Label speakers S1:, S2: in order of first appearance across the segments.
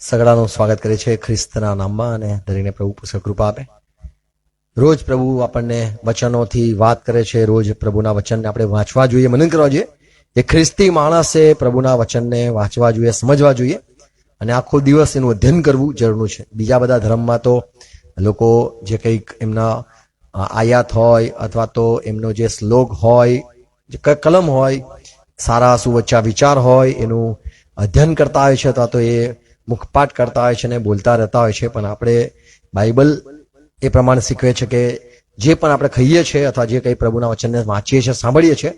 S1: સગડાનું સ્વાગત કરે છે ખ્રિસ્તના નામમાં અને દરેકને પ્રભુ પુષ્કળ કૃપા આપે. રોજ પ્રભુ આપણને વચનોથી વાત કરે છે. રોજ પ્રભુના વચનને આપણે વાંચવા જોઈએ, મનન કરવા જોઈએ. એ ખ્રિસ્તી માણસે પ્રભુના વચનને વાંચવા જોઈએ, સમજવા જોઈએ અને આખો દિવસ એનું અધ્યયન કરવું જરૂર છે. બીજા બધા ધર્મમાં તો લોકો જે કંઈક એમના આયાત હોય અથવા તો એમનો જે શ્લોક હોય, જે કલમ હોય, સારા સુવચ્ચા વિચાર હોય, એનું અધ્યયન કરતા હોય છે અથવા તો એ મુખપાઠ કરતા હોય છે અને બોલતા રહેતા હોય છે. પણ આપણે બાઇબલ એ પ્રમાણે શીખવે છે કે જે પણ આપણે ખાઈએ છીએ અથવા જે કંઈ પ્રભુના વચનને વાંચીએ છીએ, સાંભળીએ છીએ,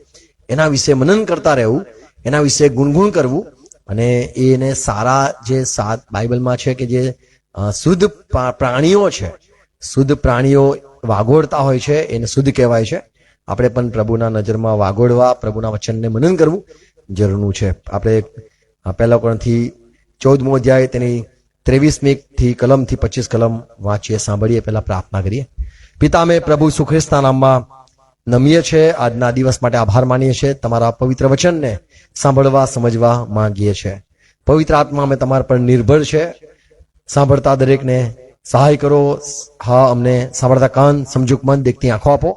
S1: એના વિશે મનન કરતા રહેવું, એના વિશે ગુણગુણ કરવું અને એને સારા જે બાઇબલમાં છે કે જે શુદ્ધ પ્રાણીઓ છે, શુદ્ધ પ્રાણીઓ વાગોળતા હોય છે, એને શુદ્ધ કહેવાય છે. આપણે પણ પ્રભુના નજરમાં વાગોળવા, પ્રભુના વચનને મનન કરવું જરૂરનું છે. આપણે પહેલા કોરંથી 14મો અધ્યાય તેની 23મી થી કલમથી 25 કલમ વાંચીએ, સાંભળીએ. પહેલા પ્રાર્થના કરીએ. પિતા, અમે પ્રભુ ઈસુ ખ્રિસ્તના નામમાં નમીએ છીએ, આજના દિવસ માટે આભાર માનીએ છીએ. તમારા પવિત્ર વચનને સાંભળવા, સમજવા માંગીએ છીએ. પવિત્ર આત્મા અમે તમારા પર નિર્ભર છે. સાંભળતા દરેકને સહાય કરો. હા, અમને સાંભળતા કાન, સમજુક મન, દેખતી આંખો આપો.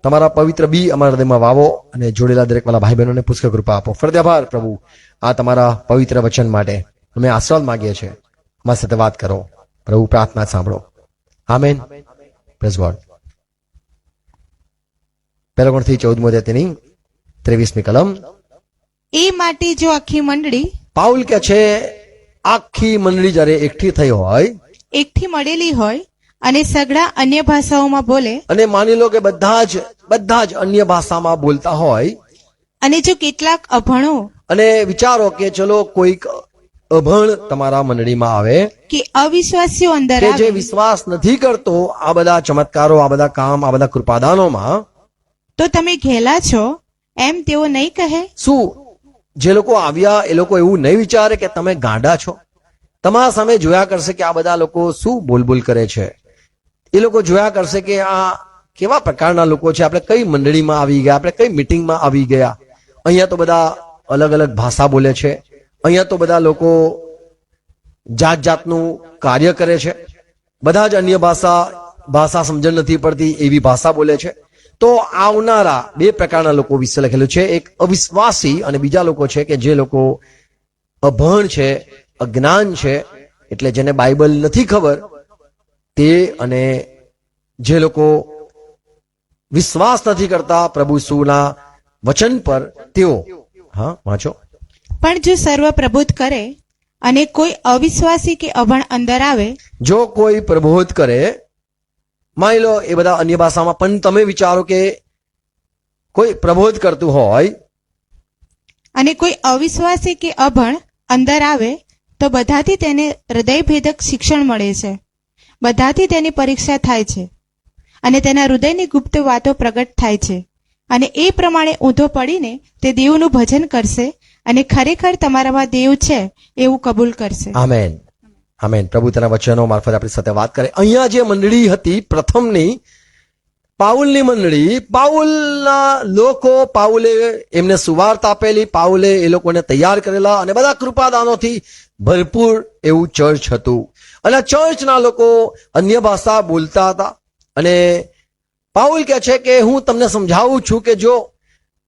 S1: તમારા પવિત્ર બી અમારા હૃદયમાં વાવો અને જોડેલા દરેક વાલા ભાઈ બહેનોને પુષ્કળ કૃપા આપો. ફરતે આભાર પ્રભુ આ તમારા પવિત્ર વચન માટે. અમે આશીર્વાદ માંગીએ છીએ. અમારી સાથે વાત કરો પ્રભુ, પ્રાર્થના સાંભળો. આમેન. Praise God. પહેલા કોરંથી 14મો અધ્યાય તેની 23મી કલમ.
S2: એ માટે જો આખી મંડળી
S1: પાઉલ કે છે, આખી મંડળી જ્યારે એકઠી થઈ હોય,
S2: એકઠી મળેલી હોય અને સઘળા અન્ય ભાષાઓમાં બોલે,
S1: અને માની લો કે બધા જ અન્ય ભાષામાં બોલતા હોય,
S2: અને જો કેટલાક અભણો
S1: અને વિચારો કે ચલો કોઈક અભણ તમારા મંડળીમાં આવે
S2: કે અવિશ્વાસીઓ અંદર
S1: કે જે
S2: આવે,
S1: વિશ્વાસ નથી કરતો આ બધા ચમત્કારો, આ બધા કામ, આ બધા કૃપાદાનોમાં,
S2: તો તમે ઘેલા છો એમ તેઓ નહીં કહે?
S1: શું જે લોકો આવ્યા એ લોકો એવું નહીં વિચારે કે તમે ગાંડા છો? તમારા સામે જોયા કરશે કે આ બધા લોકો શું બોલબોલ કરે છે. એ લોકો જોયા કરશે કે આ કેવા પ્રકારના લોકો છે. આપણે કઈ મંડળીમાં આવી ગયા, આપણે કઈ મિટિંગમાં આવી ગયા. અહીંયા તો બધા અલગ અલગ ભાષા બોલે છે. અહીંયા તો બધા લોકો જાત જાતનું કાર્ય કરે છે. બધા જ અન્ય ભાષા સમજણ નથી પડતી એવી ભાષા બોલે છે. તો આવનારા બે પ્રકારના લોકો વિશે લખેલું છે. એક અવિશ્વાસી અને બીજા લોકો છે કે જે લોકો અભણ છે, અજ્ઞાન છે, એટલે જેને બાઇબલ નથી ખબર તે, અને જે લોકો વિશ્વાસ નથી કરતા પ્રભુ ઈસુના વચન પર તેઓ. હા, વાંચો.
S2: પણ જો સર્વ પ્રબોધ કરે અને કોઈ અવિશ્વાસી કે અભણ અંદર આવે,
S1: જો કોઈ પ્રબોધ કરે, માની લો એ બધા અન્ય ભાષામાં, પણ તમે વિચારો કે કોઈ પ્રબોધ કરતું હોય
S2: અને કોઈ અવિશ્વાસી કે અભણ અંદર આવે, તો બધાથી તેને હૃદયભેદક શિક્ષણ મળે છે. બધાથી તેની પરીક્ષા થાય છે અને તેના હૃદયની ગુપ્ત વાતો પ્રગટ થાય છે. અને એ પ્રમાણે ઊંધો પડીને તે દેવનું ભજન કરશે અને ખરેખર તમારામાં દેવ છે એવું કબૂલ કરશે.
S1: Amen, amen. પ્રભુ તેના વચનો મારફત આપણી સાથે વાત કરે. અહીંયા જે મંડળી હતી પ્રથમની, પાઉલની મંડળી, પાઉલના લોકો, પાઉલે એમને સુવાર્તા આપેલી, પાઉલે એ લોકોને તૈયાર કરેલા અને બધા કૃપાદાનોથી ભરપૂર એવું ચર્ચ હતું. અને ચર્ચના લોકો અન્ય ભાષા બોલતા હતા. અને પાઉલ કહે છે કે હું તમને સમજાવું છું કે જો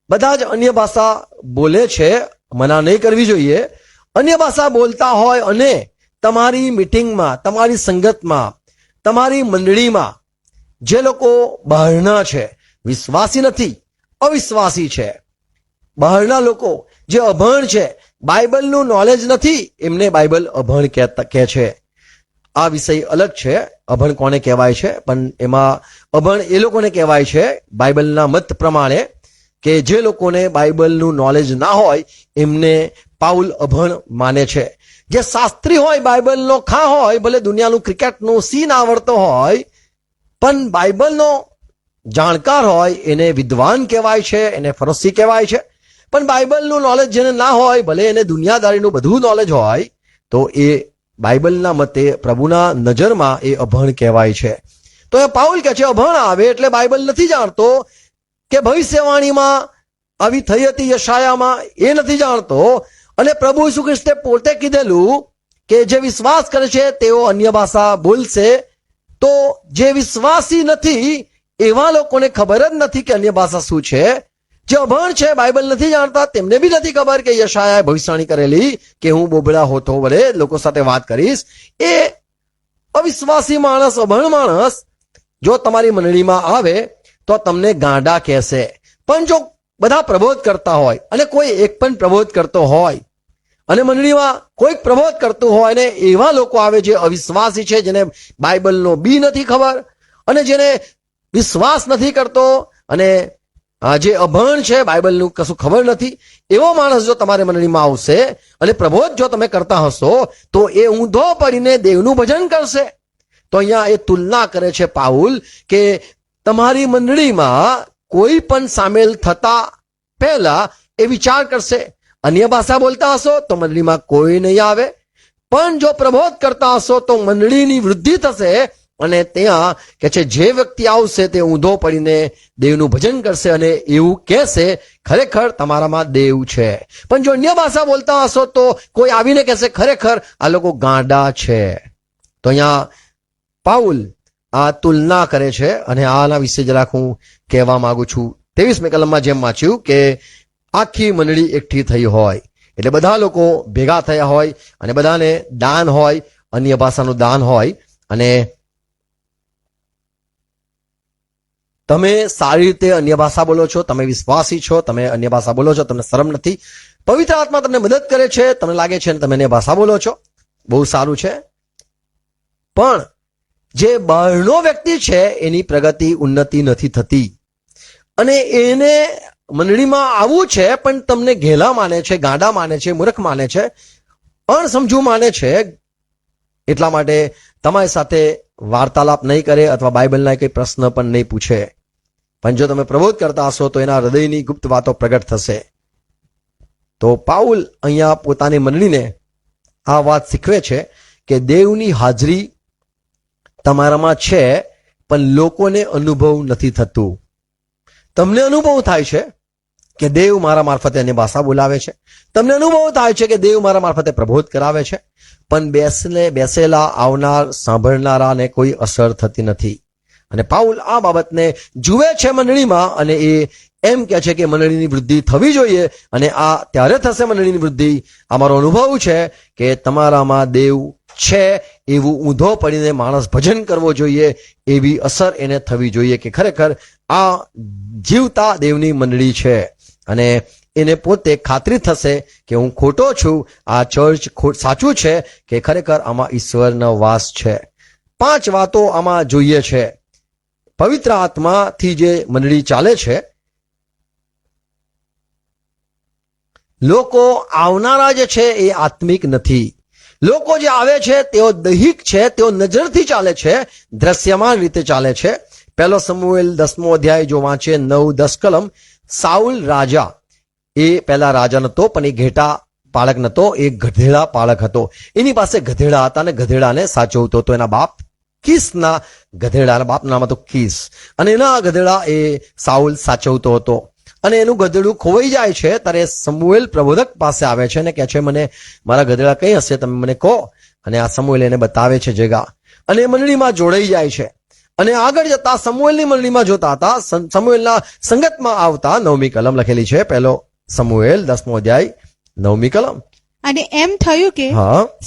S1: બધા જ અન્ય ભાષા બોલે છે, મના નહીં કરવી જોઈએ. અન્ય ભાષા બોલતા હોય અને તમારી મીટિંગમાં, તમારી સંગતમાં, તમારી મંડળીમાં જે લોકો બહારના છે, વિશ્વાસી નથી, અવિશ્વાસી છે, બહારના લોકો જે અભણ છે, બાઇબલનું નોલેજ નથી, એમને બાઇબલ અભણ કહે છે. આ વિષય અલગ છે, અભણ કોને કહેવાય છે. પણ એમાં અભણ એ લોકોને કહેવાય છે બાઇબલના મત પ્રમાણે કે જે લોકોને બાઇબલનું નોલેજ ના હોય એમને પાઉલ અભણ માને છે. જે શાસ્ત્રી હોય, બાઇબલનો ખા હોય, ભલે દુનિયાનું ક્રિકેટનું સીન આવડતો હોય, પણ બાઇબલનો જાણકાર હોય એને વિદ્વાન કહેવાય છે, એને ફરસી કહેવાય છે. પણ બાઇબલનું નોલેજ જેને ના હોય, ભલે એને દુનિયાદારીનું બધું નોલેજ હોય, તો એ બાઇબલના મતે પ્રભુના નજરમાં એ અભણ કહેવાય છે. તો એ પાઉલ કહે છે અભણ આવે એટલે બાઇબલ નથી જાણતો, કે ભવિષ્યવાણીમાં આવી થઈ હતી યશાયામાં એ નથી જાણતો, અને પ્રભુ ઈસુ ખ્રિસ્તે પોતે કીધેલું કે જે વિશ્વાસ કરે છે તેઓ અન્ય ભાષા બોલશે, તો જે વિશ્વાસી નથી એવા લોકોને ખબર જ નથી કે અન્ય ભાષા શું છે. જે અભણ છે, બાઇબલ નથી જાણતા, તેમને બી નથી ખબર કે યશાયાએ ભવિષ્યવાણી કરેલી કે હું બોબડા હોઠો વડે લોકો સાથે વાત કરીશ. એ અવિશ્વાસી માણસ, અભણ માણસ જો તમારી મંડળીમાં આવે તો તમને ગાંડા કહેશે. પણ જો બધા પ્રબોધ કરતા હોય અને કોઈ એક પણ પ્રબોધ કરતો હોય અને મંડળીમાં કોઈક પ્રબોધ કરતું હોય ને એવા લોકો આવે જે અવિશ્વાસી છે, જેને બાઇબલનો બી નથી ખબર અને જેને વિશ્વાસ નથી કરતો અને જે અભણ છે, બાઇબલનું કશું ખબર નથી, એવો માણસ જો તમારી મંડળીમાં આવશે અને પ્રબોધ જો તમે કરતા હશો તો એ ઊંધો પડીને દેવનું ભજન કરશે. તો અહીંયા એ તુલના કરે છે પાઉલ કે તમારી મંડળીમાં કોઈ પણ સામેલ થતા પહેલા એ વિચાર કરશે. અન્ય ભાષા બોલતા હશો તો મંડળીમાં કોઈ નહીં આવે, પણ જો પ્રબોધ કરતા હશો તો મંડળીની વૃદ્ધિ થશે. અને ત્યાં કે છે જે વ્યક્તિ આવશે તે ઊંધો પડીને દેવનું ભજન કરશે અને એવું કહેશે ખરેખર તમારામાં દેવ છે. પણ જો અન્ય ભાષા બોલતા હશો તો કોઈ આવીને કહેશે ખરેખર આ લોકો ગાંડા છે. તો અહીંયા પાઉલ આ તુલના કરે છે અને આના વિશે જરાક હું કહેવા માંગુ છું. 23મી કલમમાં જેમ વાંચ્યું કે આખી મંડળી એકઠી થઈ હોય, એટલે બધા લોકો ભેગા થયા હોય અને બધાને દાન હોય, અન્ય ભાષાનું દાન હોય. અને તમે સારી રીતે અન્ય ભાષા બોલો છો, તમે વિશ્વાસી છો, તમે અન્ય ભાષા બોલો છો, તમને શરમ નથી, પવિત્ર આત્મા તમને મદદ કરે છે, તમને લાગે છે તમે અન્ય ભાષા બોલો છો, બહુ સારું છે. પણ જે બહારનો વ્યક્તિ છે એની પ્રગતિ, ઉન્નતિ નથી થતી અને એને મંડળીમાં આવવું છે પણ તમને ઘેલા માને છે, ગાંડા માને છે, મૂર્ખ માને છે, અણસમજુ માને છે. એટલા માટે તમારી સાથે વાર્તાલાપ નહીં કરે અથવા બાઇબલના કંઈ પ્રશ્ન પણ નહીં પૂછે. પણ જો તમે પ્રબોધ કરતા હશો તો એના હૃદયની ગુપ્ત વાતો પ્રગટ થશે. તો પાઉલ અહીંયા પોતાની મંડળીને આ વાત શીખવે છે કે દેવની હાજરી તમારામાં છે પણ લોકોને અનુભવ નથી થતું. તમને અનુભવ થાય છે કે દેવ મારા મારફતે અન્ય ભાષા બોલાવે છે, તમને અનુભવ થાય છે કે દેવ મારા મારફતે પ્રબોધ કરાવે છે, પણ બેસેલા આવનાર સાંભળનારાને કોઈ અસર થતી નથી. અને પાઉલ આ બાબતને જુએ છે મંડળીમાં અને એ એમ કહે છે કે મંડળીની વૃદ્ધિ થવી જોઈએ અને આ ત્યારે થશે મંડળીની વૃદ્ધિ. અમારો અનુભવ છે કે તમારામાં દેવ છે એવું ઊંધો પડીને માણસ ભજન કરવો જોઈએ, એવી અસર એને થવી જોઈએ કે ખરેખર આ જીવતા દેવની મંડળી છે. અને એને પોતે ખાતરી થશે કે હું ખોટો છું, આ ચર્ચ સાચું છે, કે ખરેખર આમાં ઈશ્વરનો વાસ છે. 5 વાતો આમાં જોઈએ છે. પવિત્ર આત્માથી જે મંડળી ચાલે છે, લોકો આવનારા જે છે એ આત્મિક નથી. લોકો જે આવે છે તેઓ દૈહિક છે, તેઓ નજરથી ચાલે છે, દ્રશ્યમાન રીતે ચાલે છે. 1 શમુએલ 10મો અધ્યાય જો વાંચે 9-10 કલમ, સાઉલ રાજા, એ પહેલા રાજા નતો પણ એ ઘેટા પાળક નતો, એ ગધેડા પાળક હતો. એની પાસે ગધેડા હતા અને ગધેડાને સાચવતો હતો. એના બાપ કીસના ગધેડાના બાપનું નામ હતું કીસ અને એના ગધેડા એ સાઉલ સાચવતો હતો. અને એનું ગધેડું ખોવાઈ જાય છે ત્યારે સમુએલ પ્રબોધક પાસે આવે છે અને કહે છે મને મારા ગધેડા કઈ હશે, તમે મને કહો. અને આ સમુએલ એને બતાવે છે જગા અને એ મંડળીમાં જોડાઈ જાય છે. અને આગળ જતા સમુએલની મંડળીમાં જોતા હતા, સમુએલના સંગતમાં આવતા 9મી કલમ લખેલી છે, 1 સમુએલ 10મો અધ્યાય 9મી કલમ.
S2: અને એમ થયું કે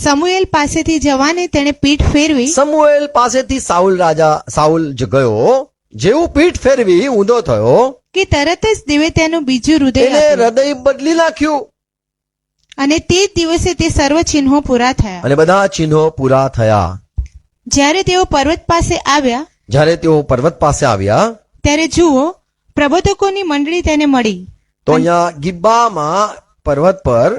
S2: સમુએલ પાસેથી જવાને તેણે પીઠ ફેરવી.
S1: સમુએલ પાસેથી સાઉલ ગયો, જેવું પીઠ ફેરવી ઊંધો થયો
S2: કે તરત જ દેવે તેનું બીજું
S1: એને
S2: હૃદય
S1: હૃદય બદલી નાખ્યું.
S2: અને તે જ દિવસે તે સર્વ ચિહ્નો પૂરા થયા.
S1: અને બધા ચિહ્નો પૂરા થયા.
S2: જ્યારે તેઓ પર્વત પાસે આવ્યા, ત્યારે જુઓ પ્રબોધકોની મંડળી તેને મળી.
S1: તો અહીંયા ગિબ્બામાં પર્વત પર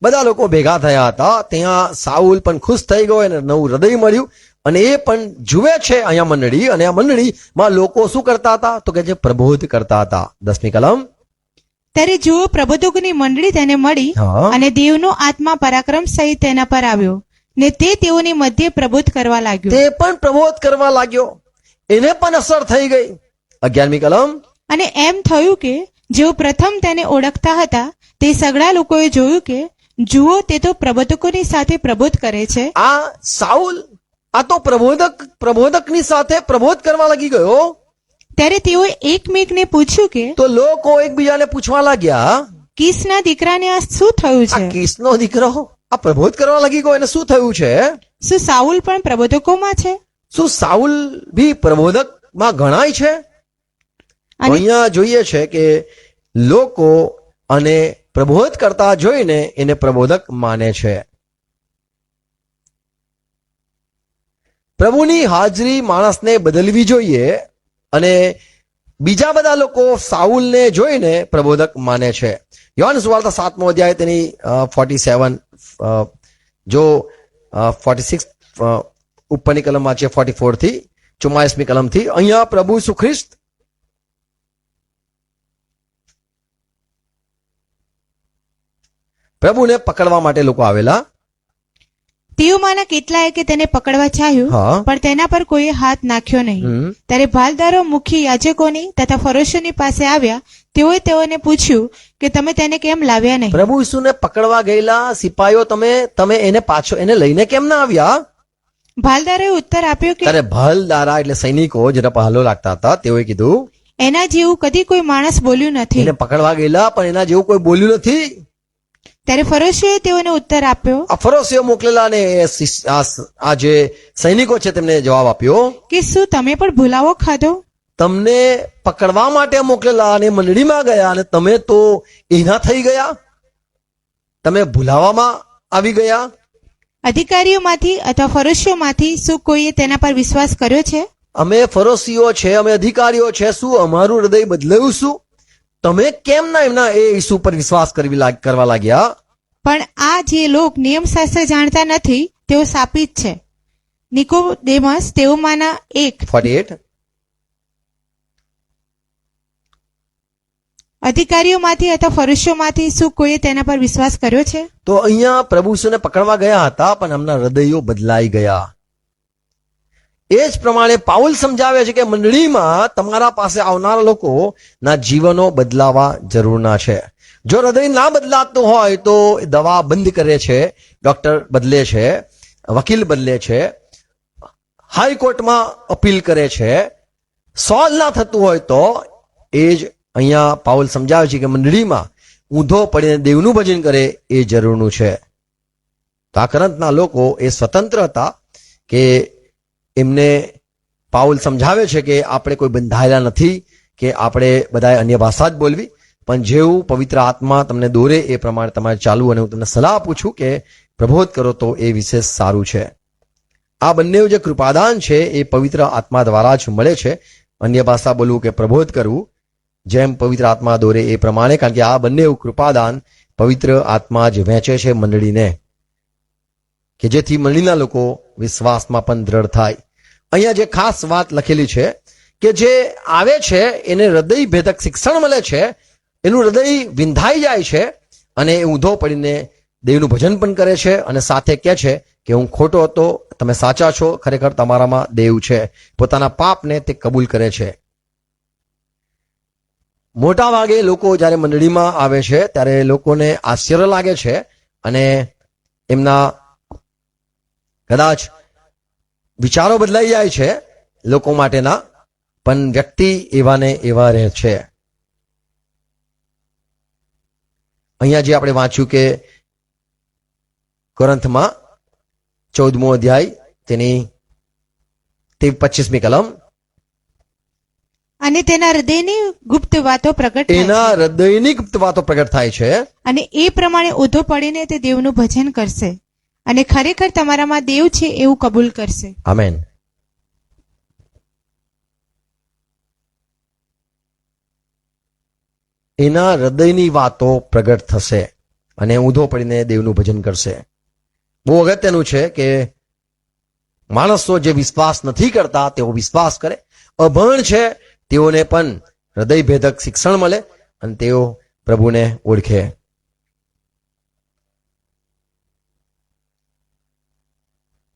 S1: બધા લોકો ભેગા થયા હતા. ત્યાં સાઉલ પણ ખુશ થઈ ગયો અને નવું હૃદય મળ્યું અને એ પણ જુએ છે અહીંયા મંડળી. અને આ મંડળીમાં લોકો શું કરતા હતા તો કે જે પ્રબોધ કરતા હતા. 10મી કલમ.
S2: ત્યારે જુઓ પ્રબોધકોની મંડળી તેને મળી અને દેવનો આત્મા પરાક્રમ સહિત તેના પર આવ્યો ને તે તેઓની મધ્યે પ્રબોધ કરવા લાગ્યો.
S1: તે પણ પ્રબોધ કરવા લાગ્યો, એને પણ અસર થઈ ગઈ. 11મી કલમ.
S2: અને એમ થયું કે જેઓ પ્રથમ તેને ઓળખતા હતા તે સગળા લોકોએ જોયું કે જુઓ તે તો પ્રબોધકોની સાથે પ્રબોધ કરે છે.
S1: આ સાઉલ આ તો પ્રબોધકની સાથે પ્રબોધ કરવા લાગી ગયો.
S2: ત્યારે તેઓએ એકમેકને પૂછ્યું કે
S1: તો લોકો એકબીજાને પૂછવા લાગ્યા,
S2: કીસના દીકરાને આ શું થયું
S1: આ
S2: છે?
S1: કિસનો દીકરો આ પ્રબોધ કરવા લાગી ગયો, એને શું થયું છે?
S2: શું સાઉલ પણ પ્રબોધકોમાં છે?
S1: શું સાઉલ બી પ્રબોધકમાં ગણાય છે? તો
S2: અને
S1: અહીંયા જોઈએ છે કે લોકો અને પ્રબોધ કરતા જોઈને એને પ્રબોધક માને છે. પ્રભુની હાજરી માણસને બદલવી જોઈએ અને બીજા બધા લોકો સાઉલને જોઈને પ્રબોધક માને છે. યોહાન સુવાર્તા 7મો અધ્યાય તેની 47 જો 46 ઉપરની કલમ વાંચીએ 44 થી 44મી કલમથી, અહીંયા પ્રભુ ઈસુ ખ્રિસ્ત પ્રભુને પકડવા માટે લોકો આવેલા.
S2: તેઓમાંના કેટલાએ કે તેને પકડવા ચાહ્યું,
S1: હા.
S2: પણ તેના પર કોઈએ હાથ નાખ્યો નહીં.
S1: હમ.
S2: ત્યારે ભાલદારો મુખ્ય યાજકોની તથા ફરોશોની પાસે આવ્યા. તેઓએ તેઓને પૂછ્યું કે તમે તેને કેમ લાવ્યા નહીં?
S1: પ્રભુ ઈસુને પકડવા ગયેલા સિપાહીઓ તમે એને લઈને કેમ ના આવ્યા?
S2: ભાલદારોએ ઉત્તર આપ્યો કે
S1: ત્યારે ભલદારા એટલે સૈનિકો જરા પહાલો લાગતા હતા, તેઓએ કીધું
S2: એના જેવું કદી કોઈ માણસ બોલ્યું નથી.
S1: એને પકડવા ગયેલા પણ એના જેવું કોઈ બોલ્યું નથી.
S2: ત્યારે ફરોશીઓએ તેઓને ઉત્તર આપ્યો
S1: આ ફરોશીઓ મોકલેલા ને આ જે સૈનિકો છે તેમને જવાબ આપ્યો
S2: કે શું તમે પણ ભૂલાવો ખાધો?
S1: તમને પકડવા માટે મોકલેલા અને મંડળીમાં ગયા અને તમે તો એના થઈ ગયા, તમે ભૂલાવામાં આવી ગયા.
S2: અધિકારીઓમાંથી અથવા ફરોશીઓમાંથી શું કોઈએ તેના પર વિશ્વાસ કર્યો છે?
S1: અમે ફરોશીઓ છે, અમે અધિકારીઓ છે, શું અમારું હૃદય બદલાયું? શું તમે કેમ ના એમના એ ઈસુ પર વિશ્વાસ કરવા લાગ્યા?
S2: પણ આ જે લોક નિયમશાસ્ત્ર જાણતા નથી તેઓ શાપિત છે. નિકોદેમસ તેઓમાંના એક
S1: 48
S2: અધિકારીઓમાંથી અથવા ફરોશીઓમાંથી શું કોઈએ તેના પર વિશ્વાસ કર્યો છે?
S1: તો અહીંયા પ્રભુ ઈસુને પકડવા ગયા હતા પણ એમના હૃદયો બદલાઈ ગયા. એ જ પ્રમાણે પાઉલ સમજાવે છે કે મંડળીમાં તમારા પાસે આવનારા લોકો ના જીવનો બદલાવા જરૂરના છે. જો હૃદય ના બદલાતું હોય તો દવા બંધ કરે છે, ડોક્ટર બદલે છે, વકીલ બદલે છે, હાઈકોર્ટમાં અપીલ કરે છે. સોલ્વ ના થતું હોય તો એ જ અહીંયા પાઉલ સમજાવે છે કે મંડળીમાં ઊંધો પડીને દેવનું ભજન કરે એ જરૂરનું છે. તો આ કરંતના લોકો એ સ્વતંત્ર હતા કે એમને પાઉલ સમજાવે છે કે આપણે કોઈ બંધાયેલા નથી કે આપણે બધાએ અન્ય ભાષા જ બોલવી, પણ જેવું પવિત્ર આત્મા તમને દોરે એ પ્રમાણે તમારે ચાલવું. અને હું તમને સલાહ આપું છું કે પ્રબોધ કરો તો એ વિશેષ સારું છે. આ બંને જે કૃપાદાન છે એ પવિત્ર આત્મા દ્વારા જ મળે છે. અન્ય ભાષા બોલવું કે પ્રબોધ કરવું જેમ પવિત્ર આત્મા દોરે એ પ્રમાણે, કારણ કે આ બંને કૃપાદાન પવિત્ર આત્મા જ વહેંચે છે મંડળીને, કે જેથી મંડળીના લોકો વિશ્વાસમાં પણ દ્રઢ થાય. અહીંયા જે ખાસ વાત લખેલી છે કે જે આવે છે એને હૃદય ભેદક શિક્ષણ મળે છે, એનું હૃદય વિંધાઈ જાય છે અને એ ઊંધો પડીને દેવનું ભજન પણ કરે છે અને સાથે કહે છે કે હું ખોટો હતો, તમે સાચા છો, ખરેખર તમારામાં દેવ છે. પોતાના પાપને તે કબૂલ કરે છે. મોટા ભાગે લોકો જ્યારે મંડળીમાં આવે છે ત્યારે લોકોને આશ્ચર્ય લાગે છે અને એમના કદાચ વિચારો બદલાઈ જાય છે લોકો માટેના, પણ વ્યક્તિ એવાને એવા રહે છે. અહીંયા જે આપણે વાંચ્યું કે કોરંથમાં 14મો અધ્યાય તેની 25મી કલમ,
S2: અને તેના હૃદયની ગુપ્ત વાતો પ્રગટ થાય
S1: એના
S2: છે.
S1: હૃદયની ગુપ્ત વાતો પ્રગટ થાય છે
S2: અને એ પ્રમાણે ઊંધો પડીને તે દેવનું ભજન કરશે અને ખરેખર તમારામાં દેવ છે એવું કબૂલ કરશે.
S1: આમેન. એના હૃદયની વાતો પ્રગટ થશે અને ઊંધો પડીને દેવનું ભજન કરશે. બહુ અગત્યનું છે કે માણસો જે વિશ્વાસ નથી કરતા તેઓ વિશ્વાસ કરે, અભણ છે તેઓને પણ હૃદય ભેદક શિક્ષણ મળે અને તેઓ પ્રભુને ઓળખે.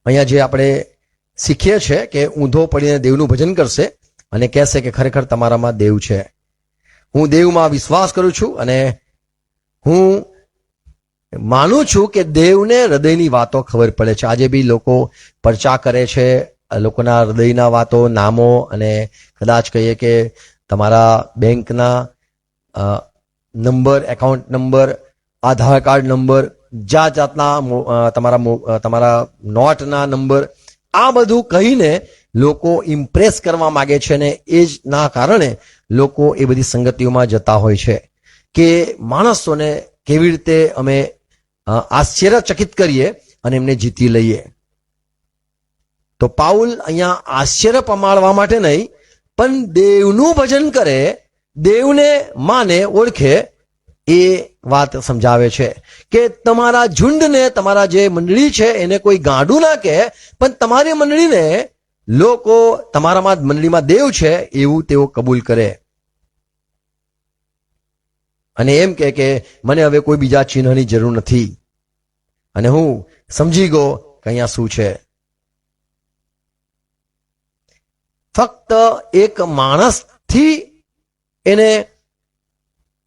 S1: અહીંયા જે આપણે શીખીએ છીએ કે ઊંધો પડીને દેવનું ભજન કરશે અને કહેશે કે ખરેખર તમારામાં દેવ છે, હું દેવમાં વિશ્વાસ કરું છું અને હું માનું છું કે દેવને હૃદયની વાતો ખબર પડે છે. આજે બી લોકો પરચા કરે છે લોકોના હૃદયના વાતો, નામો, અને કદાચ કહીએ કે તમારા બેંકના નંબર, એકાઉન્ટ નંબર, આધાર કાર્ડ નંબર, જાતના તમારા નોટના નંબર, આ બધું કહીને લોકો ઇમ્પ્રેસ કરવા માંગે છે. ને એ જ ના કારણે લોકો એ બધી સંગતિઓમાં જતા હોય છે કે માણસોને કેવી રીતે અમે આશ્ચર્યચકિત કરીએ અને એમને જીતી લઈએ. તો પાઉલ અહીંયા આશ્ચર્ય પમાડવા માટે નહીં, પણ દેવનું ભજન કરે, દેવને માને, ઓળખે, એ વાત સમજાવે છે કે તમારા ઝુંડને, તમારા જે મંડળી છે એને કોઈ ગાંડું ના કહે, પણ તમારી મંડળીને લોકો તમારામાં મંડળીમાં દેવ છે એવું તેઓ કબૂલ કરે. અને એમ કે મને હવે કોઈ બીજા ચિહ્નની જરૂર નથી અને હું સમજી ગયો કે અહીંયા શું છે. ફક્ત એક માણસથી એને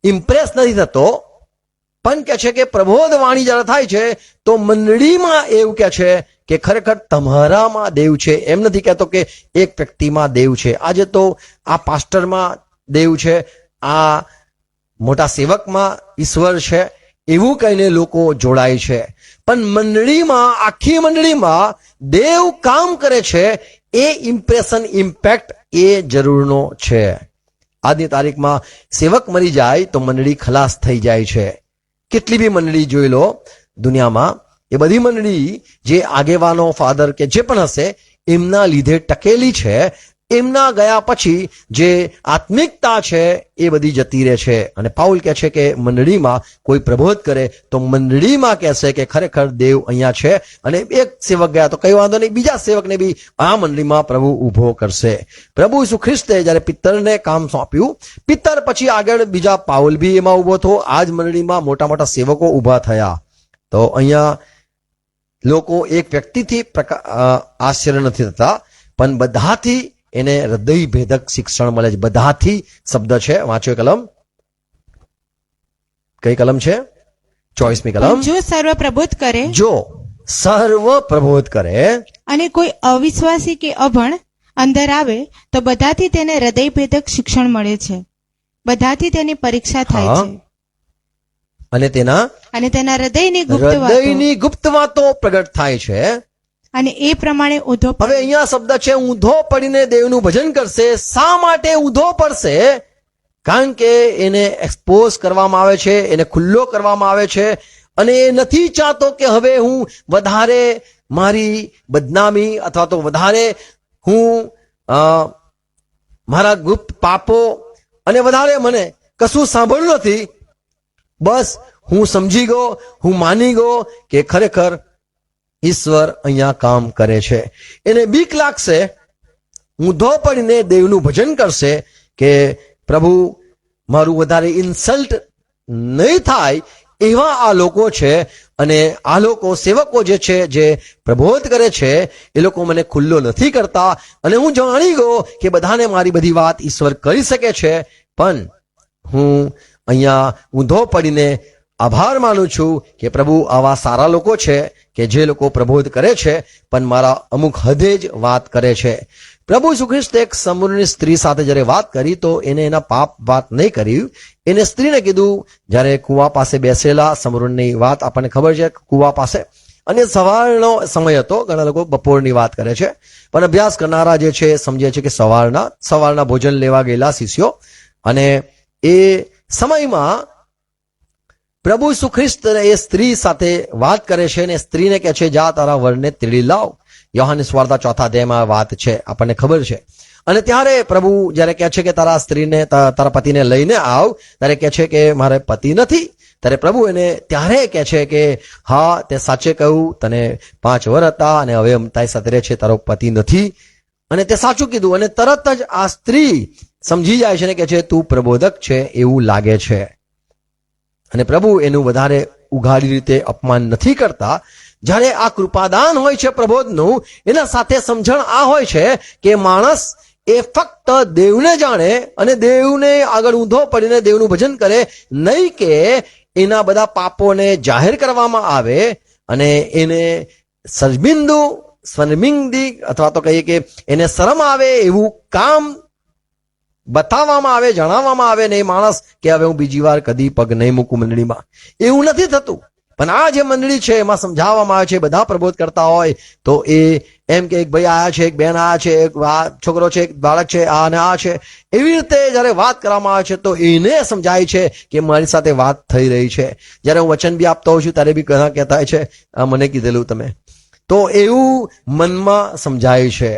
S1: ઇમ્પ્રેસ નથી થતો, પણ કે છે કે પ્રબોધ વાણી જ્યારે થાય છે તો મંડળીમાં એવું કે છે કે ખરેખર તમારામાં દેવ છે. એમ નથી કહેતો કે એક વ્યક્તિમાં દેવ છે. આજે તો આ પાસ્ટરમાં દેવ છે, આ મોટા સેવકમાં ઈશ્વર છે, એવું કહીને લોકો જોડાય છે. પણ મંડળીમાં, આખી મંડળીમાં દેવ કામ કરે છે, એ ઇમ્પ્રેશન, ઇમ્પેક્ટ એ જરૂરનો છે. આજની તારીખમાં સેવક મરી જાય તો મંડળી ખલાસ થઈ જાય છે. કેટલી બી મંડળી જોઈ લો દુનિયામાં, એ બધી મંડળી જે આગેવાનો, ફાધર કે જે પણ હશે એમના લીધે ટકેલી છે. એમના ગયા પછી જે આત્મિકતા છે એ બધી જતી રહે છે. અને પાઉલ કહે છે કે મંડળીમાં કોઈ પ્રબોધ કરે તો મંડળીમાં કહેશે કે ખરેખર દેવ અહીંયા છે. અને એક સેવક ગયા તો કઈ વાંધો નહીં, બીજા સેવકને બી આ મંડળીમાં પ્રભુ ઉભો કરશે. પ્રભુ ઈસુ ખ્રિસ્તે જયારે પિત્તરને કામ સોંપ્યું, પિત્તર પછી આગળ બીજા પાઉલ બી એમાં ઉભો થયો. આ જ મંડળીમાં મોટા મોટા સેવકો ઉભા થયા. તો અહીંયા લોકો એક વ્યક્તિથી આશ્ચર્ય નથી થતા, પણ બધાથી એને હૃદય ભેદક શિક્ષણ મળે છે. બધાથી શબ્દ છે, વાંચો કલમ, કઈ કલમ છે? 24મી કલમ.
S2: જો સર્વ પ્રબોધ કરે,
S1: જો સર્વ પ્રબોધ કરે
S2: અને કોઈ અવિશ્વાસી કે અભણ અંદર આવે તો બધાથી તેને હૃદય ભેદક શિક્ષણ મળે છે, બધાથી તેની પરીક્ષા થાય છે,
S1: અને
S2: તેના
S1: હૃદયની ગુપ્ત વાતો પ્રગટ થાય છે.
S2: અને એ પ્રમાણે ઊંધો
S1: હવે અહીંયા શબ્દ છે ઊંધો પડીને દેવનું ભજન કરશે. શા માટે ઊંધો પડશે? કારણ કે એને એક્સપોઝ કરવામાં આવે છે, એને ખુલ્લો કરવામાં આવે છે, અને એ નથી ચાહતો કે હવે હું વધારે મારી બદનામી અથવા તો વધારે હું મારા ગુપ્ત પાપો અને વધારે મને કશું સાંભળ્યું નથી. બસ હું સમજી ગયો, હું માની ગયો કે ખરેખર ઈશ્વર અહીંયા કામ કરે છે. એને બીક લાગશે, ઊંધો પડીને દેવનું ભજન કરશે કે પ્રભુ મારું વધારે ઇન્સલ્ટ નહીં થાય, એવા આ લોકો છે. અને આ લોકો સેવકો જે છે, જે પ્રબોધ કરે છે, એ લોકો મને ખુલ્લો નથી કરતા. અને હું જાણી ગયો કે બધાને મારી બધી વાત ઈશ્વર કરી શકે છે, પણ હું અહીંયા ઊંધો પડીને આભાર માનું છું કે પ્રભુ આવા સારા લોકો છે કે જે લોકો પ્રબોધ કરે છે, પણ મારા અમુક હદે જ વાત કરે છે. પ્રભુ ઈસુ ખ્રિસ્તે એક સમૃદ્ધની સ્ત્રી સાથે જ્યારે વાત કરી તો એને એના પાપ વાત નહીં કરી. એને સ્ત્રીને કીધું, જ્યારે કુવા પાસે બેસેલા, સમૃદ્ધની વાત આપણને ખબર છે, કુવા પાસે, અને સવારનો સમય હતો. ઘણા લોકો બપોરની વાત કરે છે, પણ અભ્યાસ કરનારા જે છે સમજે છે કે સવારના ભોજન લેવા ગયેલા શિષ્યો, અને એ સમયમાં પ્રભુ ઈસુ ખ્રિસ્ત એ સ્ત્રી સાથે વાત કરે છે અને સ્ત્રીને કહે છે જા તારા વરને તેડી લાવ. યોહાનની સુવાર્તા 4થા અધ્યાયમાં વાત છે, આપણને ખબર છે. અને ત્યારે પ્રભુ જ્યારે કહે છે કે તારા સ્ત્રીને, તારા પતિને લઈને આવ, ત્યારે કહે છે કે મારે પતિ નથી. ત્યારે પ્રભુ એને ત્યારે કહે છે કે હા, તે સાચે કહ્યું, તને 5 વર હતા અને હવે તારી સાથે રહે છે, તારો પતિ નથી. અને તે સાચું કીધું. અને તરત જ આ સ્ત્રી સમજી જાય છે ને કહે છે તું પ્રબોધક છે એવું લાગે છે. અને પ્રભુ એનું વધારે ઉઘાડી રીતે અપમાન નથી કરતા. જ્યારે આ કૃપાદાન હોય છે પ્રબોધનું, એના સાથે સમજણ આ હોય છે કે માણસ એ ફક્ત દેવને જાણે અને દેવને આગળ ઊંધો પડીને દેવનું ભજન કરે, નહીં કે એના બધા પાપોને જાહેર કરવામાં આવે અને એને શર્મિંદગી અથવા તો કહીએ કે એને શરમ આવે એવું કામ બતાવવામાં આવે, જણાવવામાં આવે ને એ માણસ કે હવે હું બીજી વાર કદી પગ નહીં મૂકું મંડળીમાં. એવું નથી થતું. પણ આ જે મંડળી છે એમાં સમજાવવામાં આવે છે, બધા પ્રબોધ કરતા હોય તો એ એમ કે એક ભાઈ આયા છે, એક બેન આયા છે, એક છોકરો છે, એક બાળક છે, આ અને આ છે, એવી રીતે જયારે વાત કરવામાં આવે છે તો એને સમજાય છે કે મારી સાથે વાત થઈ રહી છે. જયારે હું વચન બી આપતો હોઉં છું ત્યારે બી ઘણા કહેતા હોય છે આ મને કીધેલું તમે, તો એવું મનમાં સમજાય છે.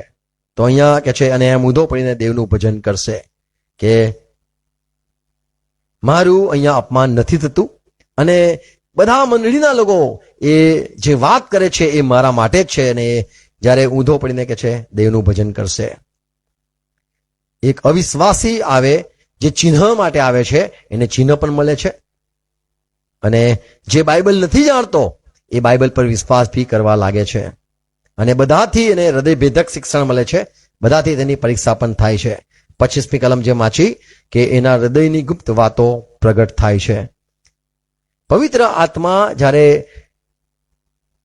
S1: તો અહીંયા કે છે અને એમ ઊંધો પડીને દેવનું ભજન કરશે કે મારું અહીંયા અપમાન નથી થતું અને બધા મંડળીના લોકો એ જે વાત કરે છે એ મારા માટે જ છે અને જ્યારે ઊંધો પડીને કે છે દેવનું ભજન કરશે. એક અવિશ્વાસી આવે જે ચિહ્ન માટે આવે છે એને ચિહ્ન પણ મળે છે અને જે બાઇબલ નથી જાણતો એ બાઇબલ પર વિશ્વાસ બી કરવા લાગે છે અને બધાથી એને હૃદયભેદક શિક્ષણ મળે છે, બધાથી તેની પરીક્ષા પણ થાય છે. 25મી કલમ જે વાંચી કે એના હૃદયની ગુપ્ત વાતો પ્રગટ થાય છે. પવિત્ર આત્મા જ્યારે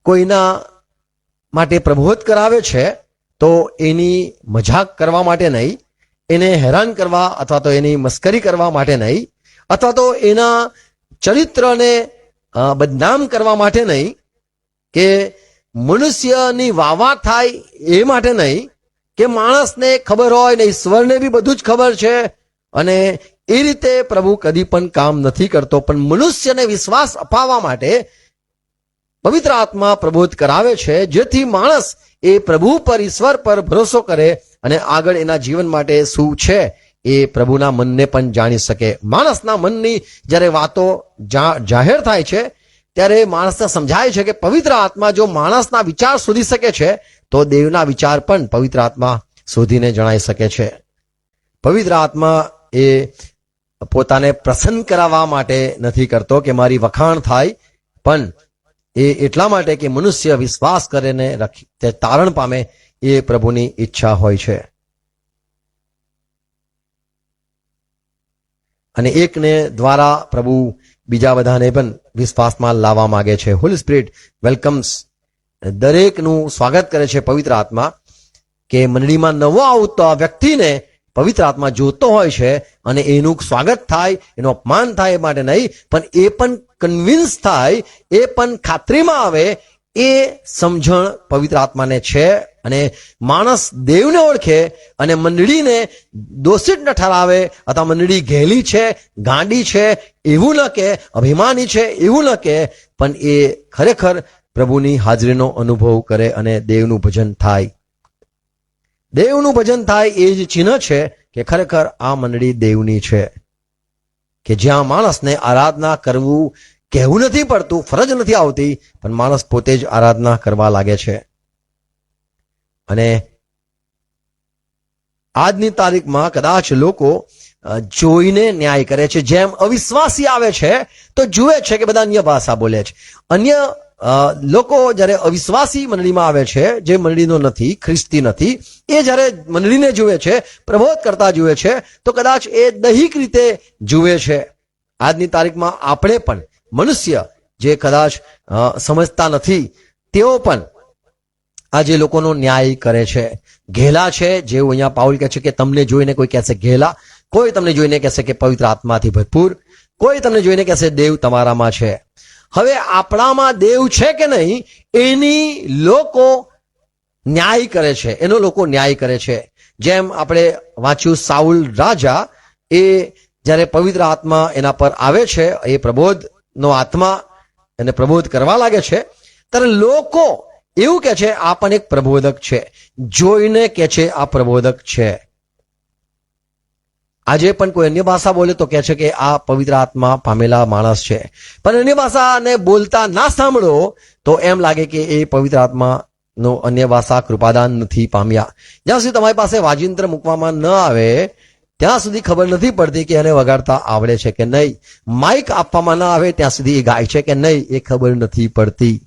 S1: કોઈના માટે પ્રબોધ કરાવે છે તો એની મજાક કરવા માટે નહીં, એને હેરાન કરવા અથવા તો એની મસ્કરી કરવા માટે નહીં, અથવા તો એના ચરિત્રને બદનામ કરવા માટે નહીં, કે મનુષ્યની વાવા થાય એ માટે નહીં, કે માણસને ખબર હોય ને ઈશ્વરને બી બધું જ ખબર છે અને એ રીતે પ્રભુ કદી પણ કામ નથી કરતો. પણ મનુષ્યને વિશ્વાસ અપાવવા માટે પવિત્ર આત્મા પ્રબોધ કરાવે છે જેથી માણસ એ પ્રભુ પર, ઈશ્વર પર ભરોસો કરે અને આગળ એના જીવન માટે શું છે એ પ્રભુના મનને પણ જાણી શકે. માણસના મનની જ્યારે વાતો જાહેર થાય છે ત્યારે માણસને સમજાય છે કે પવિત્ર આત્મા જો માણસના વિચાર શોધી શકે છે તો દેવના વિચાર પણ પવિત્ર આત્મા શોધીને જણાઈ શકે છે. પવિત્ર આત્મા એ પોતાને પ્રસન્ન કરાવવા માટે નથી કરતો કે મારી વખાણ થાય, પણ એ એટલા માટે કે મનુષ્ય વિશ્વાસ કરીને તે તારણ પામે એ પ્રભુની ઈચ્છા હોય છે. અને એકને દ્વારા પ્રભુ બીજા બધાને પણ વિશ્વાસમાં લાવવા માંગે છે. હોલી સ્પિરિટ વેલકમ્સ, દરેકનું સ્વાગત કરે છે પવિત્ર આત્મા, કે મંડળીમાં નવો આવતો વ્યક્તિને પવિત્ર આત્મા જોતો હોય છે અને એનું સ્વાગત થાય, એનું અપમાન થાય એ માટે નહીં, પણ એ પણ કન્વિન્સ થાય, એ પણ ખાતરીમાં આવે એ સમજણ પવિત્ર આત્માને છે અને માણસ દેવને ઓળખે અને મંડળીને દોષિત ન ઠરાવે અથવા મંડળી ઘેલી છે, ગાંડી છે એવું ન કે, અભિમાની છે એવું ન કે, પણ એ ખરેખર પ્રભુની હાજરીનો અનુભવ કરે અને દેવનું ભજન થાય. દેવનું ભજન થાય એ જ ચિહ્ન છે કે ખરેખર આ મંડળી દેવની છે, કે જ્યાં માણસને આરાધના કરવું કહેવું નથી પડતું, ફરજ નથી આવતી, પણ માણસ પોતે જ આરાધના કરવા લાગે છે. અને આજની તારીખમાં કદાચ લોકો જોઈને ન્યાય કરે છે. જેમ અવિશ્વાસી આવે છે તો જુએ છે કે બધા અન્ય ભાષા બોલે છે. અન્ય લોકો જ્યારે અવિશ્વાસી મંડળીમાં આવે છે, જે મંડળીનો નથી, ખ્રિસ્તી નથી, એ જ્યારે મંડળીને જુએ છે, પ્રબોધ કરતા જુએ છે, તો કદાચ એ દૈહિક રીતે જુએ છે. આજની તારીખમાં આપણે પણ મનુષ્ય જે કદાચ સમજતા નથી તેઓ પણ આજે લોકોનો ન્યાય કરે છે. ઘેલા છે, જેવું અહીંયા પાઉલ કહે છે કે તમને જોઈને કોઈ કહેશે ઘેલા, કોઈ તમને જોઈને કહેશે કે પવિત્ર આત્માથી ભરપૂર, કોઈ તમને જોઈને કહેશે દેવ તમારામાં છે. હવે આપણામાં દેવ છે કે નહીં એની લોકો ન્યાય કરે છે, એનો લોકો ન્યાય કરે છે. જેમ આપણે વાંચ્યું, સાઉલ રાજા એ જ્યારે પવિત્ર આત્મા એના પર આવે છે, એ પ્રબોધનો આત્મા એને પ્રબોધ કરવા લાગે છે, ત્યારે લોકો એવું કે છે આ પણ એક પ્રબોધક છે, જોઈને કે છે આ પ્રબોધક છે. આજે પણ કોઈ અન્ય ભાષા બોલે તો કહે છે કે આ પવિત્ર આત્મા પામેલા માણસ છે, પણ અન્ય ભાષાને બોલતા ના સાંભળો તો એમ લાગે કે એ પવિત્ર આત્માનો અન્ય ભાષા કૃપાદાન નથી પામ્યા. જ્યાં સુધી તમારી પાસે વાજિંત્ર મૂકવામાં ન આવે ત્યાં સુધી ખબર નથી પડતી કે એને વગાડતા આવડે છે કે નહીં. માઇક આપવામાં ના આવે ત્યાં સુધી એ ગાય છે કે નહીં એ ખબર નથી પડતી.